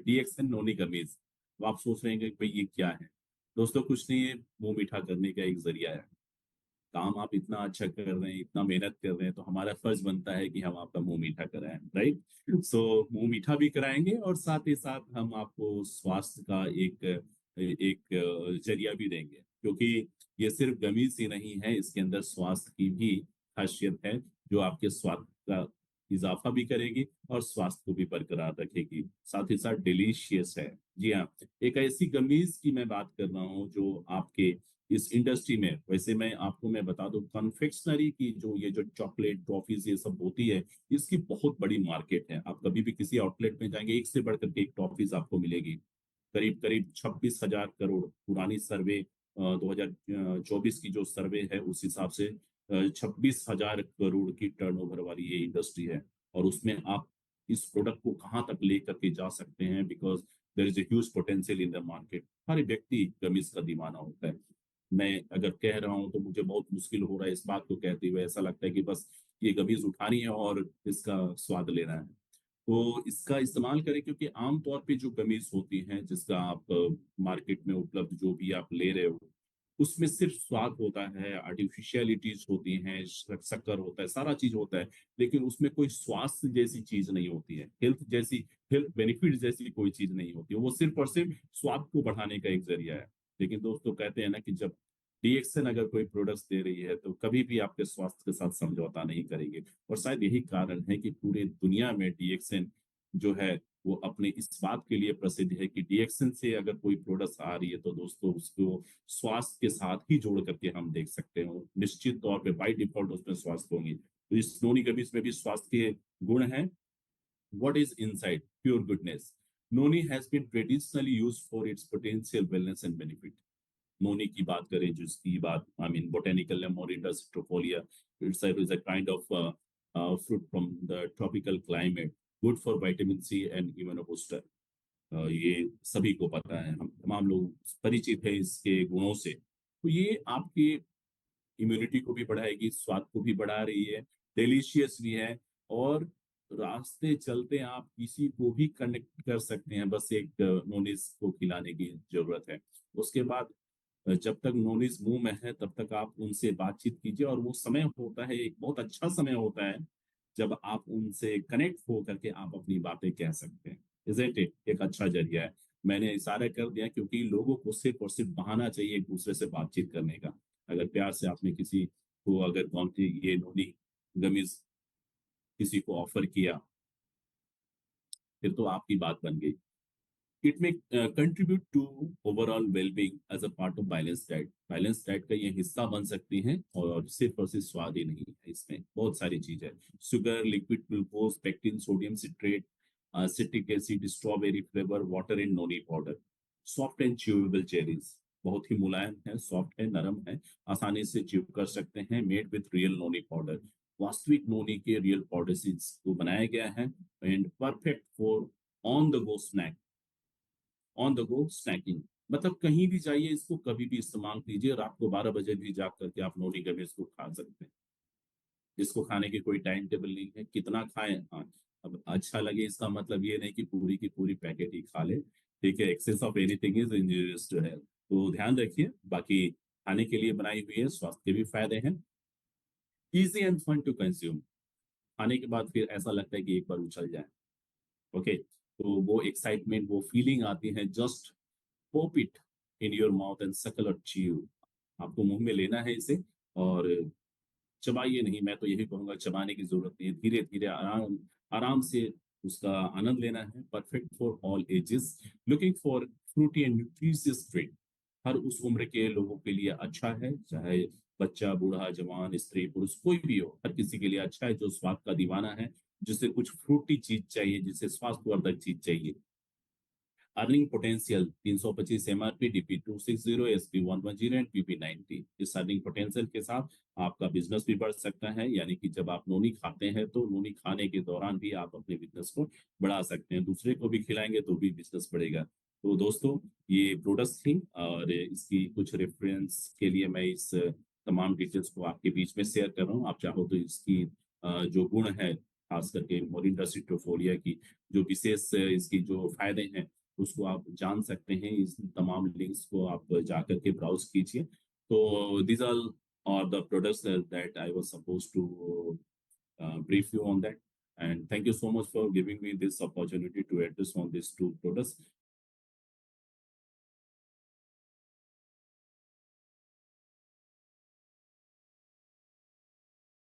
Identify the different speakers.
Speaker 1: DXN नोनी gummies. तो आप सोच रहे हैं कि भाई ये क्या है। दोस्तों कुछ नहीं है, मुंह मीठा करने का एक जरिया है। काम आप इतना अच्छा कर रहे हैं, इतना मेहनत कर रहे हैं, तो हमारा फर्ज बनता है कि हम आपका मुंह मीठा कराएं, राइट। सो मुंह मीठा भी कराएंगे और साथ ही साथ हम आपको स्वास्थ्य का एक एक जरिया भी देंगे, क्योंकि ये सिर्फ गमीज ही नहीं है, इसके अंदर स्वास्थ्य की भी खासियत है, जो आपके स्वास्थ्य का इजाफा भी करेगी और स्वास्थ्य को भी बरकरार रखेगी, साथ ही साथ डिलीशियस है। जी हाँ, एक ऐसी गमीज की मैं बात कर रहा हूँ जो आपके इस इंडस्ट्री में, वैसे मैं बता दूं, कन्फेक्शनरी की जो ये जो चॉकलेट टॉफीज ये सब होती है, इसकी बहुत बड़ी मार्केट है। आप कभी भी किसी आउटलेट में जाएंगे, एक से बढ़कर के एक टॉफीज आपको मिलेगी। करीब करीब 26,000 करोड़ पुरानी सर्वे 2024 की जो सर्वे है उस हिसाब से 26,000 करोड़ की टर्नओवर वाली ये इंडस्ट्री है। और उसमें आप इस प्रोडक्ट को कहाँ तक लेकर के जा सकते हैं, because there is huge potential in the market. हर व्यक्ति गमीज का दीवाना होता है। मैं अगर कह रहा हूं तो मुझे बहुत मुश्किल हो रहा है इस बात को कहते हुए, ऐसा लगता है कि बस ये गमीज उठानी है और इसका स्वाद लेना है। तो इसका इस्तेमाल करें, क्योंकि आमतौर पे जो गमीज होती हैं जिसका आप मार्केट में उपलब्ध जो भी आप ले रहे हो, उसमें सिर्फ स्वाद होता है, आर्टिफिशियलिटीज होती हैं, शक्कर होता है, सारा चीज होता है, लेकिन उसमें कोई स्वास्थ्य जैसी चीज नहीं होती है, हेल्थ बेनिफिट जैसी कोई चीज नहीं होती है। वो सिर्फ और सिर्फ स्वाद को बढ़ाने का एक जरिया है। लेकिन दोस्तों कहते हैं ना कि जब डीएक्सन अगर कोई प्रोडक्ट्स दे रही है तो कभी भी आपके स्वास्थ्य के साथ समझौता नहीं करेंगे। और शायद यही कारण है कि पूरे दुनिया में डीएक्सन जो है वो अपने इस बात के लिए प्रसिद्ध है कि डीएक्सन से अगर कोई प्रोडक्ट्स आ रही है तो दोस्तों उसको स्वास्थ्य के साथ ही जोड़ करके हम देख सकते हो, निश्चित तौर पे बाई डिफॉल्ट उसमें स्वास्थ्य होंगे। तो इस नोनी कभी इसमें भी स्वास्थ्य के गुण हैं। What is inside? Pure goodness. Noni has been traditionally used for its potential wellness and benefit. नोनी की बात करें, जिसकी बात I mean botanical name Morinda citrifolia, it's a kind of fruit from the tropical climate, good for vitamin C and immuno booster. ये सभी को पता है, हम तमाम लोग परिचित है इसके गुणों से। तो ये आपकी इम्यूनिटी को भी बढ़ाएगी, स्वाद को भी बढ़ा रही है, डिलीशियस भी है। और रास्ते चलते आप किसी को भी कनेक्ट कर सकते हैं, बस एक नोनिस को खिलाने की जरूरत है। उसके बाद जब तक नोनिस मुंह में है तब तक आप उनसे बातचीत कीजिए, और वो समय होता है, एक बहुत अच्छा समय होता है जब आप उनसे कनेक्ट हो करके आप अपनी बातें कह सकते हैं। Isn't it? एक अच्छा जरिया है। मैंने इशारा कर दिया क्योंकि लोगों को सिर्फ और सिर्फ बहाना चाहिए एक दूसरे से बातचीत करने का। अगर प्यार से आपने किसी को अगर कौन सी ये नोनी गमीज किसी को ऑफर किया, फिर तो आपकी बात बन गई। It may contribute to overall wellbeing as a part of balance diet. Balance diet का ये हिस्सा बन सकती हैं, और सिर्फ स्वाद ही नहीं है, इसमें बहुत सारी चीज है। Sugar, liquid glucose, pectin, sodium citrate, citric acid, strawberry flavour, water and noni powder. Soft and chewable cherries, बहुत ही मुलायम है, सॉफ्ट है, नरम है, आसानी से च्यू कर सकते हैं। Made with real noni powder, वास्तविक नोनी के रियल पाउडर से इसको बनाया गया है। And perfect for on the go snack, on the go snacking, मतलब कहीं भी जाइए इसको कभी भी इस्तेमाल कीजिए, रात को 12 बजे भी जाग करके आप नोनी गमीज को खा सकते हैं। इसको खाने की कोई टाइम टेबल नहीं है, कितना खाएं, हाँ। अब अच्छा लगे इसका मतलब ये नहीं कि पूरी की पूरी पैकेट ही खा ले, ठीक है। Excess of anything is injurious to health, तो ध्यान रखिए। बाकी खाने के लिए बनाई हुई है, स्वास्थ्य के भी फायदे हैं, easy and fun to consume. खाने के बाद फिर ऐसा लगता है कि एक बार उछल जाए। ओके, तो वो एक्साइटमेंट, वो फीलिंग आती है, just pop it in your mouth and suckle or chew। आपको मुंह में लेना है इसे, और चबाइए नहीं, मैं तो यही कहूंगा चबाने की जरूरत नहीं है, धीरे धीरे आराम आराम से उसका आनंद लेना है। Perfect for all ages, looking for fruity and nutritious treat. हर उस उम्र के लोगों के लिए अच्छा है, चाहे बच्चा, बूढ़ा, जवान, स्त्री, पुरुष, कोई भी हो, हर किसी के लिए अच्छा है जो स्वाद का दीवाना है, जिसे कुछ फ्रूटी चीज चाहिए, जिसे स्वास्थ्यवर्धक चीज चाहिए। Earning potential 325 MRP, DP 260, SP 110 and PP 90। इस अर्निंग पोटेंशियल के साथ आपका बिजनेस भी बढ़ सकता है, यानी कि जब आप नोनी खाते हैं तो नोनी खाने के दौरान भी आप अपने बिजनेस को बढ़ा सकते हैं, दूसरे को भी खिलाएंगे तो भी बिजनेस बढ़ेगा। तो दोस्तों ये प्रोडक्ट्स थी, और इसकी कुछ रेफरेंस के लिए मैं इस तमाम डिटेल्स को आपके बीच में शेयर कर रहा हूँ। आप चाहो तो इसकी जो गुण है खास करके मोरिंडा सिट्रोफोलिया की जो विशेष इसकी जो फायदे हैं उसको आप जान सकते हैं। इस तमाम लिंक्स को आप जाकर के ब्राउज कीजिए। तो these are the products that I was supposed to brief you on that. And thank you so much for giving me this opportunity to address on these two products.